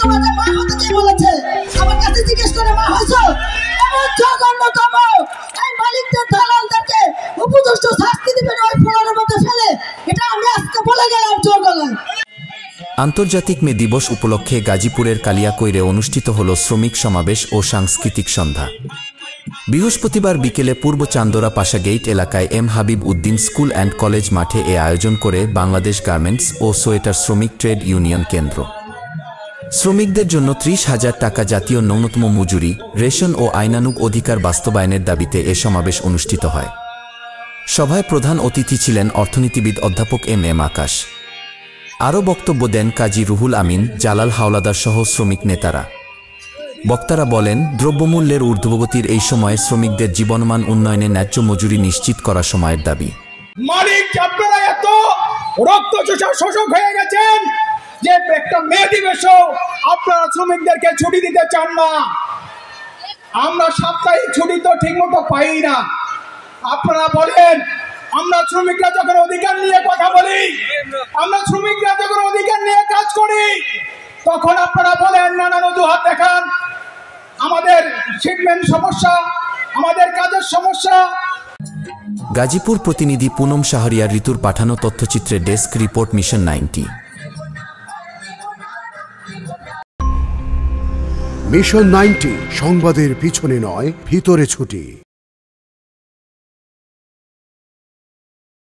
আমাদের মা হতে কি বলেছে? আমার কাছে জিজ্ঞেস করে মা হয়েছো? এমন জঘন্যতম এই মালিকদের দালালদেরকে উপযুক্ত শাস্তি দিবেন ওই ফ্লোরের মধ্যে ফেলে, এটা আমি আজকে বলে গেলাম জোর গলায়। আন্তর্জাতিক মে দিবস উপলক্ষে গাজীপুরের কালিয়াকৈরে অনুষ্ঠিত হল শ্রমিক সমাবেশ ও সাংস্কৃতিক সন্ধ্যা। বৃহস্পতিবার বিকেলে পূর্ব চান্দোরা পাশা গেইট এলাকায় M Habib Uddin school and college মাঠে এ আয়োজন করে বাংলাদেশ গার্মেন্টস ও সোয়েটার শ্রমিক ট্রেড ইউনিয়ন কেন্দ্র। শ্রমিকদের জন্য ৩০,০০০ টাকা জাতীয় ন্যূনতম মজুরি, রেশন ও আইনানুগ অধিকার বাস্তবায়নের দাবিতে এ সমাবেশ অনুষ্ঠিত হয়। সভায় প্রধান অতিথি ছিলেন অর্থনীতিবিদ অধ্যাপক এম আকাশ। আরও বক্তব্য দেন কাজী রুহুল আমিন, জালাল হাওলাদার সহ শ্রমিক নেতারা। বক্তারা বলেন, দ্রব্যমূল্যের ঊর্ধ্বগতির এই সময়ে শ্রমিকদের জীবনমান উন্নয়নে ন্যায্য মজুরি নিশ্চিত করা সময়ের দাবি। মালিক আপনারা এত রক্তচোষা শোষক হয়ে গেছেন যে একটা মে দিবসেও আপনারা শ্রমিকদেরকে ছুটি দিতে চান না। আমরা সাপ্তাহিক ছুটি তো ঠিকমতো পাই না। আপনারা বলেন আমরা শ্রমিকরা যখন অধিকার নিয়ে কথা বলি, আমরা শ্রমিকরা যখন অধিকার নিয়ে কাজ করি, তখন আপনারা বলেন নানান অজুহাত দেখান, আমাদের শিপমেন্ট সমস্যা, আমাদের কাজের সমস্যা। গাজীপুর প্রতিনিধি পুনম শাহরিয়ার ঋতুর পাঠানো তথ্যচিত্রে ডেস্ক রিপোর্ট, মিশন 90। মিশন 90 সংবাদের পিছনে নয়, ভিতরে ছুটি।